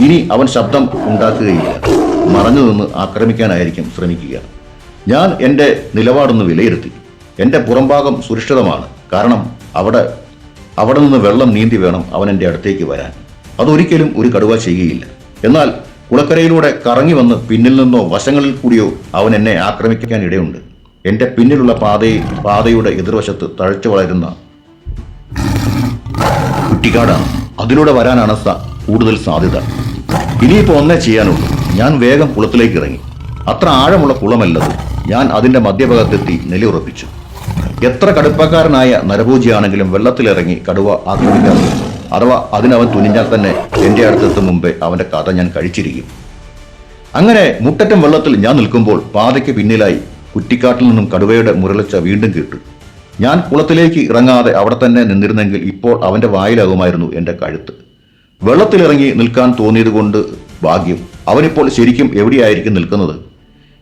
Speaker 1: ഇനി അവൻ ശബ്ദം ഉണ്ടാക്കുകയില്ല. മറഞ്ഞു നിന്ന് ആക്രമിക്കാനായിരിക്കും ശ്രമിക്കുക. ഞാൻ എൻ്റെ നിലപാടൊന്ന് വിലയിരുത്തി. എൻ്റെ പുറംഭാഗം സുരക്ഷിതമാണ്. കാരണം അവിടെ നിന്ന് വെള്ളം നീന്തി വേണം അവൻ എൻ്റെ അടുത്തേക്ക് വരാൻ. അതൊരിക്കലും ഒരു കടുവ ചെയ്യുകയില്ല. എന്നാൽ കുളക്കരയിലൂടെ കറങ്ങി വന്ന് പിന്നിൽ നിന്നോ വശങ്ങളിൽ കൂടിയോ അവൻ എന്നെ ആക്രമിക്കാൻ ഇടയുണ്ട്. എൻ്റെ പിന്നിലുള്ള പാതയുടെ എതിർവശത്ത് തഴച്ചു വളരുന്ന കുറ്റിക്കാടാണ്. അതിലൂടെ വരാനാണ് കൂടുതൽ സാധ്യത. ഇനിയിപ്പോൾ ഒന്നേ ചെയ്യാനുള്ളൂ. ഞാൻ വേഗം കുളത്തിലേക്ക് ഇറങ്ങി. അത്ര ആഴമുള്ള കുളമല്ലത്. ഞാൻ അതിൻ്റെ മധ്യഭാഗത്തെത്തി നിലയുറപ്പിച്ചു. എത്ര കടുപ്പക്കാരനായ നരഭോജിയാണെങ്കിലും വെള്ളത്തിലിറങ്ങി കടുവ ആക്രമിക്കാറില്ല. അഥവാ അതിനവൻ തുനിഞ്ഞാൽ തന്നെ എൻ്റെ അടുത്തെത്തും മുമ്പേ അവൻ്റെ കഥ ഞാൻ കഴിച്ചിരിക്കും. അങ്ങനെ മുട്ടറ്റം വെള്ളത്തിൽ ഞാൻ നിൽക്കുമ്പോൾ പാതയ്ക്ക് പിന്നിലായി കുറ്റിക്കാട്ടിൽ നിന്നും കടുവയുടെ മുരളിച്ച വീണ്ടും കേട്ടു. ഞാൻ കുളത്തിലേക്ക് ഇറങ്ങാതെ അവിടെ തന്നെ നിന്നിരുന്നെങ്കിൽ ഇപ്പോൾ അവൻ്റെ വായിലാകുമായിരുന്നു എൻ്റെ കഴുത്ത്. വെള്ളത്തിലിറങ്ങി നിൽക്കാൻ തോന്നിയത് കൊണ്ട് ഭാഗ്യം. അവനിപ്പോൾ ശരിക്കും എവിടെയായിരിക്കും നിൽക്കുന്നത്?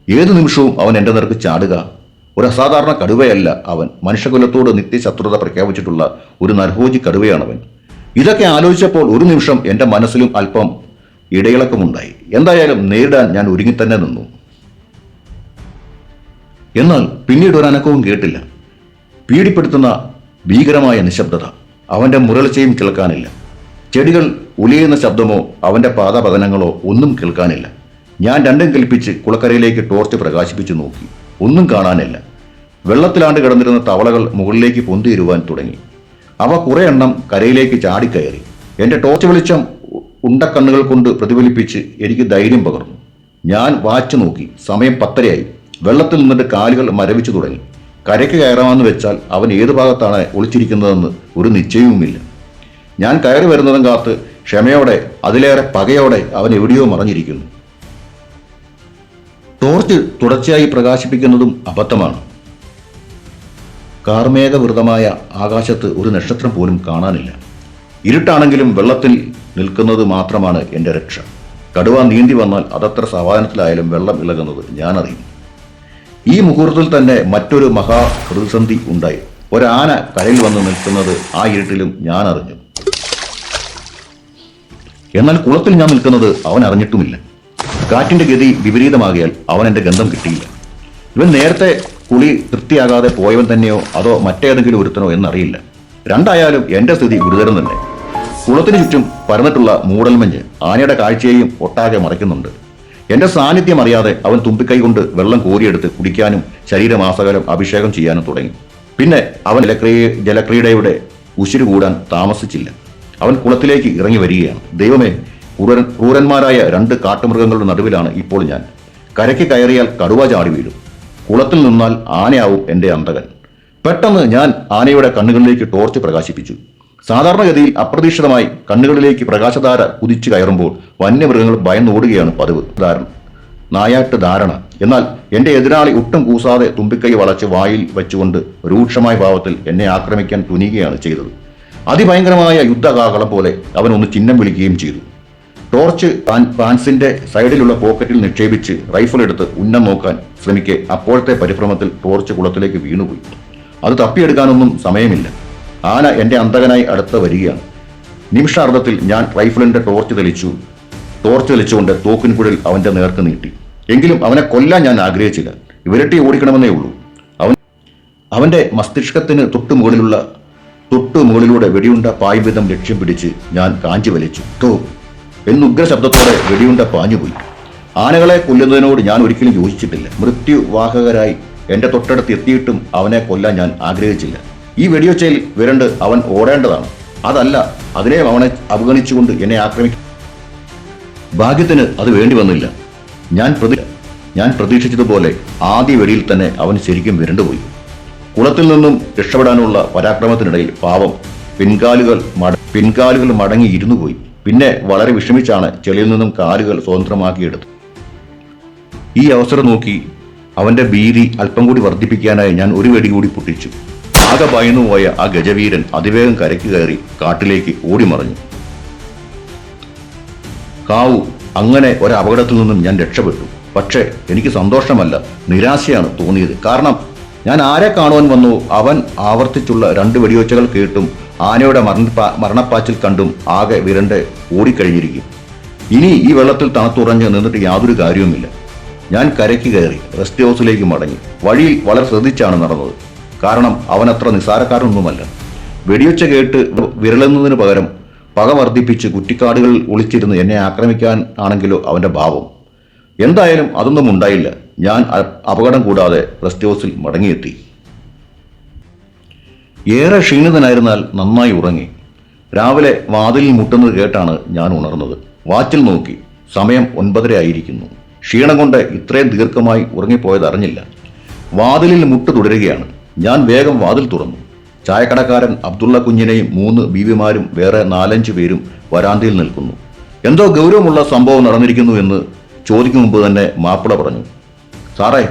Speaker 1: ഏതു നിമിഷവും അവൻ എൻ്റെ നേർക്ക് ചാടുക. ഒരു അസാധാരണ കടുവയല്ല അവൻ. മനുഷ്യകുലത്തോട് നിത്യശത്രുത പ്രഖ്യാപിച്ചിട്ടുള്ള ഒരു നരഭോജി കടുവയാണവൻ. ഇതൊക്കെ ആലോചിച്ചപ്പോൾ ഒരു നിമിഷം എൻ്റെ മനസ്സിലും അല്പം ഇടയിളക്കമുണ്ടായി. എന്തായാലും നേരിടാൻ ഞാൻ ഒരുങ്ങിത്തന്നെ നിന്നു. എന്നാൽ പിന്നീട് ഒരു അനക്കവും കേട്ടില്ല. പീഡിപ്പെടുത്തുന്ന ഭീകരമായ നിശബ്ദത. അവൻ്റെ മുരളിച്ചയും കേൾക്കാനില്ല. ചെടികൾ ഉലയുന്ന ശബ്ദമോ അവൻ്റെ പാദപതനങ്ങളോ ഒന്നും കേൾക്കാനില്ല. ഞാൻ രണ്ടും കൽപ്പിച്ച് കുളക്കരയിലേക്ക് ടോർച്ച് പ്രകാശിപ്പിച്ചു നോക്കി. ഒന്നും കാണാനില്ല. വെള്ളത്തിലാണ്ട് കിടന്നിരുന്ന തവളകൾ മുകളിലേക്ക് പൊന്തിയിരുവാൻ തുടങ്ങി. അവ കുറെ എണ്ണം കരയിലേക്ക് ചാടിക്കയറി. എൻ്റെ ടോർച്ച് വെളിച്ചം ഉണ്ടക്കണ്ണുകൾ കൊണ്ട് പ്രതിഫലിപ്പിച്ച് എനിക്ക് ധൈര്യം പകർന്നു. ഞാൻ വാച്ച് നോക്കി. സമയം 10:30 വെള്ളത്തിൽ നിന്നിട്ട് കാലുകൾ മരവിച്ചു തുടങ്ങി. കരയ്ക്ക് കയറാമെന്ന് വെച്ചാൽ അവൻ ഏതു ഭാഗത്താണ് ഒളിച്ചിരിക്കുന്നതെന്ന് ഒരു നിശ്ചയവുമില്ല. ഞാൻ കയറി വരുന്നതും കാത്ത് ക്ഷമയോടെ, അതിലേറെ പകയോടെ അവൻ എവിടെയോ മറഞ്ഞിരിക്കുന്നു. ടോർച്ച് തുടർച്ചയായി പ്രകാശിപ്പിക്കുന്നതും അബദ്ധമാണ്. കാർമേഘവൃതമായ ആകാശത്ത് ഒരു നക്ഷത്രം പോലും കാണാനില്ല. ഇരുട്ടാണെങ്കിലും വെള്ളത്തിൽ നിൽക്കുന്നത് മാത്രമാണ് എൻ്റെ രക്ഷ. കടുവ നീന്തി വന്നാൽ അതത്ര സാവധാനത്തിലായാലും വെള്ളം ഇളകുന്നത് ഞാനറിയും. ഈ മുഹൂർത്തത്തിൽ തന്നെ മറ്റൊരു മഹാപ്രതിസന്ധി ഉണ്ടായി. ഒരാന കരയിൽ വന്ന് നിൽക്കുന്നത് ആ ഇരുട്ടിലും ഞാൻ അറിഞ്ഞു. എന്നാൽ കുളത്തിൽ ഞാൻ നിൽക്കുന്നത് അവൻ അറിഞ്ഞിട്ടുമില്ല. കാറ്റിന്റെ ഗതി വിപരീതമാകിയാൽ അവൻ എന്റെ ഗന്ധം കിട്ടിയില്ല. ഇവൻ നേരത്തെ കുളി തൃപ്തിയാകാതെ പോയവൻ തന്നെയോ അതോ മറ്റേതെങ്കിലും ഒരുത്തനോ എന്നറിയില്ല. രണ്ടായാലും എന്റെ സ്ഥിതി ഗുരുതരം തന്നെ. കുളത്തിന് ചുറ്റും പരന്നിട്ടുള്ള മൂടൽമഞ്ഞ് ആനയുടെ കാഴ്ചയെയും ഒട്ടാകെ മറയ്ക്കുന്നുണ്ട്. എന്റെ സാന്നിധ്യം അറിയാതെ അവൻ തുമ്പിക്കൈ കൊണ്ട് വെള്ളം കോരിയെടുത്ത് കുടിക്കാനും ശരീരമാസകലം അഭിഷേകം ചെയ്യാനും തുടങ്ങി. പിന്നെ അവൻ ജലക്രീഡയുടെ ഉശിരു കൂടാൻ താമസിച്ചില്ല. അവൻ കുളത്തിലേക്ക് ഇറങ്ങി വരികയാണ്. ദൈവമേ, ക്രൂരന്മാരായ 2 കാട്ടുമൃഗങ്ങളുടെ നടുവിലാണ് ഇപ്പോൾ ഞാൻ. കരയ്ക്ക് കയറിയാൽ കടുവ ചാടി വീഴും. കുളത്തിൽ നിന്നാൽ ആനയാവും എന്റെ അന്തകൻ. പെട്ടെന്ന് ഞാൻ ആനയുടെ കണ്ണുകളിലേക്ക് ടോർച്ച് പ്രകാശിപ്പിച്ചു. സാധാരണഗതിയിൽ അപ്രതീക്ഷിതമായി കണ്ണുകളിലേക്ക് പ്രകാശധാര കുതിച്ചു കയറുമ്പോൾ വന്യമൃഗങ്ങൾ ഭയന്നോടുകയാണ് പതിവ് നായാട്ട് ധാരണ. എന്നാൽ എന്റെ എതിരാളി ഒട്ടും കൂസാതെ തുമ്പിക്കൈ വളച്ച് വായിൽ വെച്ചുകൊണ്ട് രൂക്ഷമായ ഭാവത്തിൽ എന്നെ ആക്രമിക്കാൻ തുനിയുകയാണ് ചെയ്തത്. അതിഭയങ്കരമായ യുദ്ധകാഹളം പോലെ അവൻ ഒന്ന് ചിഹ്നം വിളിക്കുകയും ചെയ്തു. ടോർച്ച് പാൻസിന്റെ സൈഡിലുള്ള പോക്കറ്റിൽ നിക്ഷേപിച്ച് റൈഫിൾ എടുത്ത് ഉന്നം നോക്കാൻ ശ്രമിക്കെ അപ്പോഴത്തെ പരിഭ്രമത്തിൽ ടോർച്ച് കുളത്തിലേക്ക് വീണുപോയി. അത് തപ്പിയെടുക്കാനൊന്നും സമയമില്ല. ആന എന്റെ അന്തകനായി അടുത്ത് വരികയാണ്. നിമിഷാർദ്ധത്തിൽ ഞാൻ റൈഫിളിന്റെ ടോർച്ച് തെളിച്ചുകൊണ്ട് തോക്കിൻകുഴൽ അവന്റെ നേർക്ക് നീട്ടി. എങ്കിലും അവനെ കൊല്ലാൻ ഞാൻ ആഗ്രഹിച്ചില്ല. വിരട്ടി ഓടിക്കണമെന്നേ ഉള്ളൂ. അവന്റെ മസ്തിഷ്കത്തിന് തൊട്ടു മുകളിലൂടെ വെടിയുണ്ട പായ്വിധം ലക്ഷ്യം പിടിച്ച് ഞാൻ കാഞ്ചി വലിച്ചു. ടോ എന്നുഗ്ര ശബ്ദത്തോടെ വെടിയുണ്ട പാഞ്ഞുപോയി. ആനകളെ കൊല്ലുന്നതിനോട് ഞാൻ ഒരിക്കലും യോജിച്ചിട്ടില്ല. മൃത്യുവാഹകരായി എന്റെ തൊട്ടടുത്ത് എത്തിയിട്ടും അവനെ കൊല്ലാൻ ഞാൻ ആഗ്രഹിച്ചില്ല. ഈ വെടിയൊച്ചയിൽ വിരണ്ട് അവൻ ഓടേണ്ടതാണ്. അതല്ല, അതിനെ അവനെ അവഗണിച്ചുകൊണ്ട് എന്നെ ആക്രമിക്കും. ഭാഗ്യത്തിന് അത് വേണ്ടി വന്നില്ല. ഞാൻ പ്രതീക്ഷിച്ചതുപോലെ ആദ്യ വെടിയിൽ തന്നെ അവൻ ശരിക്കും വിരണ്ടുപോയി. കുളത്തിൽ നിന്നും രക്ഷപ്പെടാനുള്ള പരാക്രമത്തിനിടയിൽ പാവം പിൻകാലുകൾ മടങ്ങി ഇരുന്നു പോയി. പിന്നെ വളരെ വിഷമിച്ചാണ് ചെളിയിൽ നിന്നും കാലുകൾ സ്വതന്ത്രമാക്കിയെടുത്തത്. ഈ അവസരം നോക്കി അവന്റെ ഭീതി അല്പം കൂടി വർദ്ധിപ്പിക്കാനായി ഞാൻ ഒരു വെടി കൂടി പൊട്ടിച്ചു. ആകെ ഭയന്നുപോയ ആ ഗജവീരൻ അതിവേഗം കരയ്ക്ക് കയറി കാട്ടിലേക്ക് ഓടിമറഞ്ഞു. കാവു, അങ്ങനെ ഒരപകടത്തിൽ നിന്നും ഞാൻ രക്ഷപ്പെട്ടു. പക്ഷേ എനിക്ക് സന്തോഷമല്ല, നിരാശയാണ് തോന്നിയത്. കാരണം ഞാൻ ആരെ കാണുവാൻ വന്നു അവൻ ആവർത്തിച്ചുള്ള 2 വെടിയൊച്ചകൾ കേട്ടും ആനയുടെ മരണപ്പാച്ചിൽ കണ്ടും ആകെ വിരണ്ട് ഓടിക്കഴിഞ്ഞിരിക്കും. ഇനി ഈ വെള്ളത്തിൽ തണുത്തുറഞ്ഞ് നിന്നിട്ട് യാതൊരു കാര്യവുമില്ല. ഞാൻ കരയ്ക്ക് കയറി റെസ്റ്റ് ഹൗസിലേക്ക് മടങ്ങി. വഴിയിൽ വളരെ ശ്രദ്ധിച്ചാണ് നടന്നത്. കാരണം അവനത്ര നിസ്സാരക്കാരനൊന്നുമല്ല. വെടിയൊച്ച കേട്ട് വിരളുന്നതിന് പകരം പക വർദ്ധിപ്പിച്ച് കുറ്റിക്കാടുകളിൽ ഒളിച്ചിരുന്ന് എന്നെ ആക്രമിക്കാൻ ആണെങ്കിലോ അവന്റെ ഭാവം. എന്തായാലും അതൊന്നും ഉണ്ടായില്ല. ഞാൻ അപകടം കൂടാതെ റെസ്റ്റ് ഹൗസിൽ മടങ്ങിയെത്തി. ഏറെ ക്ഷീണിതനായിരുന്നാൽ നന്നായി ഉറങ്ങി. രാവിലെ വാതിലിൽ മുട്ടുന്നത് കേട്ടാണ് ഞാൻ ഉണർന്നത്. വാച്ചിൽ നോക്കി. സമയം 9:30 ആയിരിക്കുന്നു. ക്ഷീണം കൊണ്ട് ഇത്രയും ദീർഘമായി ഉറങ്ങിപ്പോയത് അറിഞ്ഞില്ല. വാതിലിൽ മുട്ട് തുടരുകയാണ്. ഞാൻ വേഗം വാതിൽ തുറന്നു. ചായക്കടക്കാരൻ അബ്ദുള്ള കുഞ്ഞിനെയും 3 ബീവിമാരും വേറെ 4-5 പേരും വരാന്തയിൽ നിൽക്കുന്നു. എന്തോ ഗൗരവമുള്ള സംഭവം നടന്നിരിക്കുന്നു എന്ന് ചോദിക്കും മുമ്പ് തന്നെ മാപ്പിള പറഞ്ഞു. സാറേ,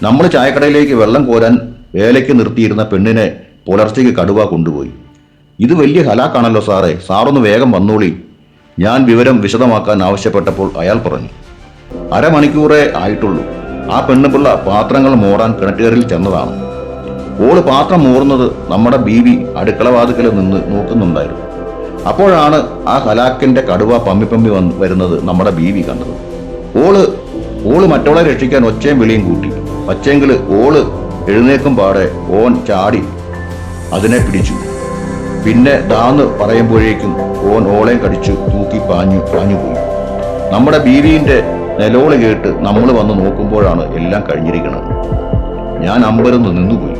Speaker 1: നമ്മൾ ചായക്കടയിലേക്ക് വെള്ളം കോരാൻ വേലയ്ക്ക് നിർത്തിയിരുന്ന പെണ്ണിനെ പുലർച്ചയ്ക്ക് കടുവ കൊണ്ടുപോയി. ഇത് വലിയ ഹലാക്കാണല്ലോ സാറേ, സാറൊന്ന് വേഗം വന്നോളി. ഞാൻ വിവരം വിശദമാക്കാൻ ആവശ്യപ്പെട്ടപ്പോൾ അയാൾ പറഞ്ഞു, അരമണിക്കൂറേ ആയിട്ടുള്ളൂ. ആ പെണ്ണുപിള്ള പാത്രങ്ങൾ മോറാൻ കിണറ്റുകരയിൽ ചെന്നതാണ്. ഓള് പാത്രം മോറുന്നത് നമ്മുടെ ബീവി അടുക്കളവാതിക്കൽ നിന്ന് നോക്കുന്നുണ്ടായിരുന്നു. അപ്പോഴാണ് ആ ഹലാക്കിന്റെ കടുവ പമ്മി വരുന്നത് നമ്മുടെ ബീവി കണ്ടത്. ഓള് മറ്റവളെ രക്ഷിക്കാൻ ഒച്ചയും വിളിയും കൂട്ടി. പക്ഷേങ്കില് ഓള് എഴുന്നേക്കും പാടെ ഓൻ ചാടി അതിനെ പിടിച്ചു. പിന്നെ ദാന്ന് പറയുമ്പോഴേക്കും ഓൻ ഓളെ കടിച്ചു തൂക്കി പാഞ്ഞു പോയി. നമ്മുടെ ബീവിന്റെ നിലോള് കേട്ട് നമ്മൾ വന്ന് നോക്കുമ്പോഴാണ് എല്ലാം കഴിഞ്ഞിരിക്കുന്നത്. ഞാൻ അമ്പരന്ന് നിന്നുപോയി.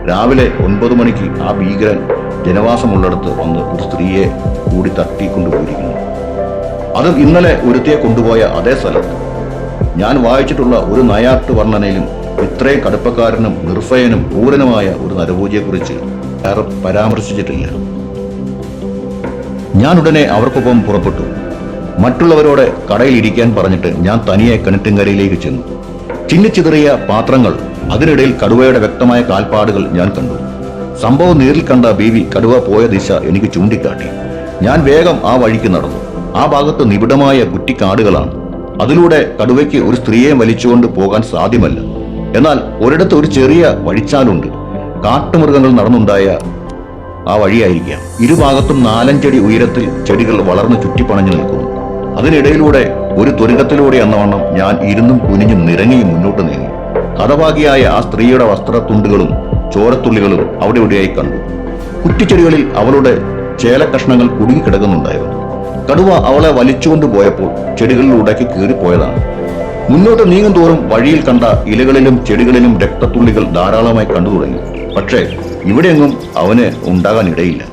Speaker 1: രാവിലെ 9 മണിക്ക് ആ ഭീകരൻ ജനവാസമുള്ളിടത്ത് വന്ന് ഒരു സ്ത്രീയെ കൂടി തട്ടിക്കൊണ്ടുപോയിരിക്കുന്നു. അതും ഇന്നലെ ഒരുത്തിയെ കൊണ്ടുപോയ അതേ സ്ഥലത്ത്. ഞാൻ വായിച്ചിട്ടുള്ള ഒരു നയാട്ട് വർണ്ണനയിലും ഇത്രയും കടുപ്പക്കാരനും നിർഭയനും ക്രൂരനുമായ ഒരു നരഭോജിയെക്കുറിച്ച് പരാമർശിച്ചിട്ടില്ല. ഞാൻ ഉടനെ അവർക്കൊപ്പം പുറപ്പെട്ടു. മറ്റുള്ളവരോട് കടയിൽ ഇരിക്കാൻ പറഞ്ഞിട്ട് ഞാൻ തനിയെ കിണറ്റിൻകരയിലേക്ക് ചെന്നു. ചിന്നിച്ചിതറിയ പാത്രങ്ങൾ, അതിനിടയിൽ കടുവയുടെ വ്യക്തമായ കാൽപ്പാടുകൾ ഞാൻ കണ്ടു. സംഭവം നേരിൽ കണ്ട ബീവി കടുവ പോയ ദിശ എനിക്ക് ചൂണ്ടിക്കാട്ടി. ഞാൻ വേഗം ആ വഴിക്ക് നടന്നു. ആ ഭാഗത്ത് നിബിഡമായ കുറ്റിക്കാടുകളാണ്. അതിലൂടെ കടുവയ്ക്ക് ഒരു സ്ത്രീയെ വലിച്ചുകൊണ്ട് പോകാൻ സാധ്യമല്ല. എന്നാൽ ഒരിടത്ത് ഒരു ചെറിയ വഴിച്ചാലുണ്ട്. കാട്ടുമൃഗങ്ങൾ നടന്നുണ്ടായ ആ വഴിയായിരിക്കാം. ഇരുഭാഗത്തും 4-5 അടി ഉയരത്തിൽ ചെടികൾ വളർന്ന് ചുറ്റിപ്പണഞ്ഞു നിൽക്കുന്നു. അതിനിടയിലൂടെ ഒരു തുരങ്കത്തിലൂടെ എന്നവണ്ണം ഞാൻ ഇരുന്നും കുനിഞ്ഞും നിരങ്ങിയും മുന്നോട്ട് നീങ്ങി. ഹതഭാഗിയായ ആ സ്ത്രീയുടെ വസ്ത്രത്തുണ്ടുകളും ചോരത്തുള്ളികളും അവിടെ ഇവിടെയായി കണ്ടു. കുറ്റിച്ചെടികളിൽ അവളുടെ ചേലക്കഷ്ണങ്ങൾ കുടുങ്ങിക്കിടക്കുന്നുണ്ടായിരുന്നു. കടുവ അവളെ വലിച്ചുകൊണ്ട് പോയപ്പോൾ ചെടികളിലൂടേക്ക് കീറിപ്പോയതാണ്. മുന്നോട്ട് നീങ്ങും തോറും വഴിയിൽ കണ്ട ഇലകളിലും ചെടികളിലും രക്തത്തുള്ളികൾ ധാരാളമായി കണ്ടു തുടങ്ങി. പക്ഷേ ഇവിടെയെങ്ങും അവന് ഉണ്ടാകാൻ ഇടയില്ല.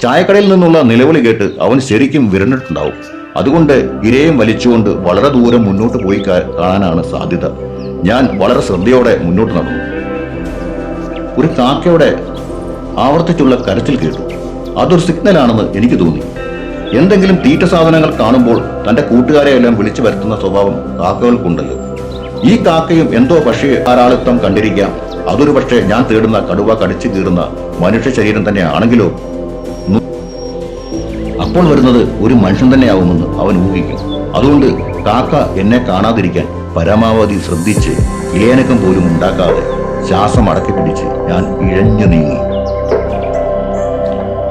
Speaker 1: ചായക്കടയിൽ നിന്നുള്ള നിലവിളി കേട്ട് അവൻ ശരിക്കും വിരണ്ടിട്ടുണ്ടാവും. അതുകൊണ്ട് ഇരയും വലിച്ചുകൊണ്ട് വളരെ ദൂരം മുന്നോട്ട് പോയി കാണാനാണ് സാധ്യത. ഞാൻ വളരെ ശ്രദ്ധയോടെ മുന്നോട്ട് നടന്നു. ഒരു കാക്കയുടെ ആവർത്തിച്ചുള്ള കരച്ചിൽ കേട്ടു. അതൊരു സിഗ്നലാണെന്ന് എനിക്ക് തോന്നി. എന്തെങ്കിലും തീറ്റ സാധനങ്ങൾ കാണുമ്പോൾ തന്റെ കൂട്ടുകാരെ എല്ലാം വിളിച്ചു വരുത്തുന്ന സ്വഭാവം കാക്കകൾക്കുണ്ടല്ലോ. ഈ കാക്കയും എന്തോ പക്ഷേ ധാരാളിത്തം കണ്ടിരിക്കാം. അതൊരു പക്ഷേ ഞാൻ തേടുന്ന കടുവ കടിച്ചു കീറുന്ന മനുഷ്യ ശരീരം തന്നെ ആണെങ്കിലോ? അപ്പോൾ വരുന്നത് ഒരു മനുഷ്യൻ തന്നെയാവുമെന്ന് അവൻ ഊഹിക്കും. അതുകൊണ്ട് കാക്ക എന്നെ കാണാതിരിക്കാൻ പരമാവധി ശ്രദ്ധിച്ച് ഇലയനക്കം പോലും ഉണ്ടാക്കാതെ ശ്വാസം അടക്കി പിടിച്ച് ഞാൻ ഇഴഞ്ഞു നീങ്ങി.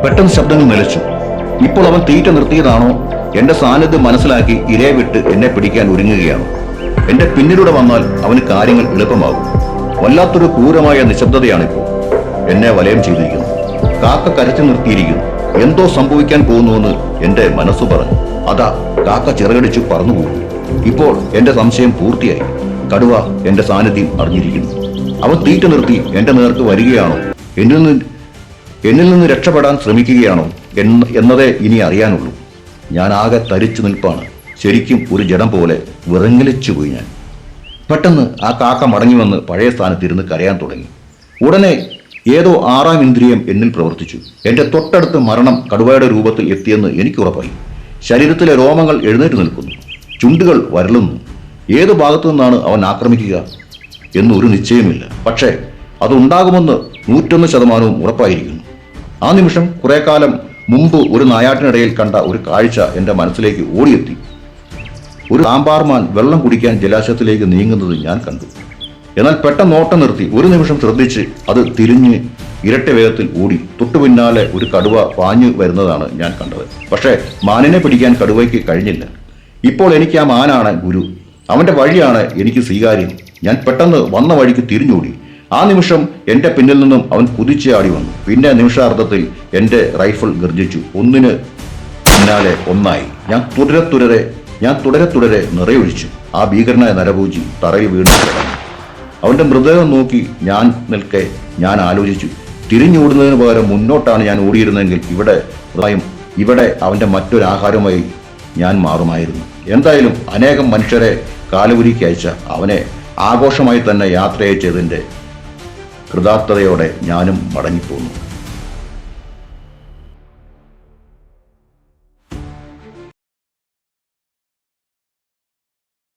Speaker 1: പെട്ടെന്ന് ശബ്ദങ്ങൾ നിലച്ചു. ഇപ്പോൾ അവൻ തീറ്റ നിർത്തിയതാണോ? എന്റെ സാന്നിധ്യം മനസ്സിലാക്കി ഇരയെ വിട്ട് എന്നെ പിടിക്കാൻ ഒരുങ്ങുകയാണ്. എന്റെ പിന്നിലൂടെ വന്നാൽ അവന് കാര്യങ്ങൾ എളുപ്പമാകും. വല്ലാത്തൊരു ക്രൂരമായ നിശബ്ദതയാണിപ്പോൾ എന്നെ വലയം ചെയ്തിരിക്കുന്നു. കാക്ക കരച്ചു നിർത്തിയിരിക്കുന്നു. എന്തോ സംഭവിക്കാൻ പോകുന്നുവെന്ന് എന്റെ മനസ്സു പറഞ്ഞു. അതാ കാക്ക ചിറകടിച്ചു പറന്നുപോകും. ഇപ്പോൾ എന്റെ സംശയം പൂർത്തിയായി. കടുവ എന്റെ സാന്നിധ്യം അറിഞ്ഞിരിക്കുന്നു. അവൻ തീറ്റ നിർത്തി എന്റെ നേർക്ക് വരികയാണോ? എന്നിൽ നിന്ന് രക്ഷപ്പെടാൻ ശ്രമിക്കുകയാണോ എന്നതേ ഇനി അറിയാനുള്ളൂ. ഞാൻ ആകെ തരിച്ചു നിൽപ്പാണ്. ശരിക്കും ഒരു ജഡം പോലെ വിറങ്ങലിച്ചു പോയി ഞാൻ. പെട്ടെന്ന് ആ കാക്ക മടങ്ങി വന്ന് പഴയ സ്ഥാനത്തിരുന്ന് കരയാൻ തുടങ്ങി. ഉടനെ ഏതോ ആറാം ഇന്ദ്രിയം എന്നിൽ പ്രവർത്തിച്ചു. എന്റെ തൊട്ടടുത്ത് മരണം കടുവയുടെ രൂപത്തിൽ എത്തിയെന്ന് എനിക്ക് ഉറപ്പായി. ശരീരത്തിലെ രോമങ്ങൾ എഴുന്നേറ്റ് നിൽക്കുന്നു. ചുണ്ടുകൾ വരളുന്നു. ഏത് ഭാഗത്തു നിന്നാണ് അവൻ ആക്രമിക്കുക എന്നൊരു നിശ്ചയമില്ല. പക്ഷേ അതുണ്ടാകുമെന്ന് 101% ഉറപ്പായിരിക്കുന്നു. ആ നിമിഷം കുറെ കാലം മുമ്പ് ഒരു നായാട്ടിനിടയിൽ കണ്ട ഒരു കാഴ്ച എന്റെ മനസ്സിലേക്ക് ഓടിയെത്തി. ഒരു സാമ്പാർമാൻ വെള്ളം കുടിക്കാൻ ജലാശയത്തിലേക്ക് നീങ്ങുന്നത് ഞാൻ കണ്ടു. എന്നാൽ പെട്ടെന്ന് ഓട്ടം നിർത്തി ഒരു നിമിഷം ശ്രദ്ധിച്ച് അത് തിരിഞ്ഞ് ഇരട്ട വേഗത്തിൽ ഓടി. തൊട്ടു പിന്നാലെ ഒരു കടുവ പാഞ്ഞു വരുന്നതാണ് ഞാൻ കണ്ടത്. പക്ഷേ മാനിനെ പിടിക്കാൻ കടുവയ്ക്ക് കഴിഞ്ഞില്ല. ഇപ്പോൾ എനിക്ക് ആ മാനാണ് ഗുരു. അവന്റെ വഴിയാണ് എനിക്ക് സ്വീകാര്യം. ഞാൻ പെട്ടെന്ന് വന്ന വഴിക്ക് തിരിഞ്ഞോടി. ആ നിമിഷം എന്റെ പിന്നിൽ നിന്നും അവൻ കുതിച്ചാടി വന്നു. പിന്നെ നിമിഷാർദ്ധത്തിൽ എന്റെ റൈഫിൾ ഗർജിച്ചു. ഒന്നിന് പിന്നാലെ ഒന്നായി ഞാൻ തുടരെ നിറയൊഴിച്ചു. ആ ഭീകരനായ നരഭൂജി തറയിൽ വീണു കിടന്നു. അവന്റെ മൃതദേഹം നോക്കി ഞാൻ നിൽക്കെ ഞാൻ ആലോചിച്ചു, തിരിഞ്ഞോടുന്നതിന് പകരം മുന്നോട്ടാണ് ഞാൻ ഓടിയിരുന്നെങ്കിൽ ഇവിടെ അവന്റെ മറ്റൊരു ആഹാരമായി ഞാൻ മാറുമായിരുന്നു. എന്തായാലും അനേകം മനുഷ്യരെ കാലുകുലുക്കി അയച്ച അവനെ ആഘോഷമായി തന്നെ യാത്രയച്ചതിൻ്റെ കൃതാർത്ഥതയോടെ ഞാനും മടങ്ങിപ്പോന്നു.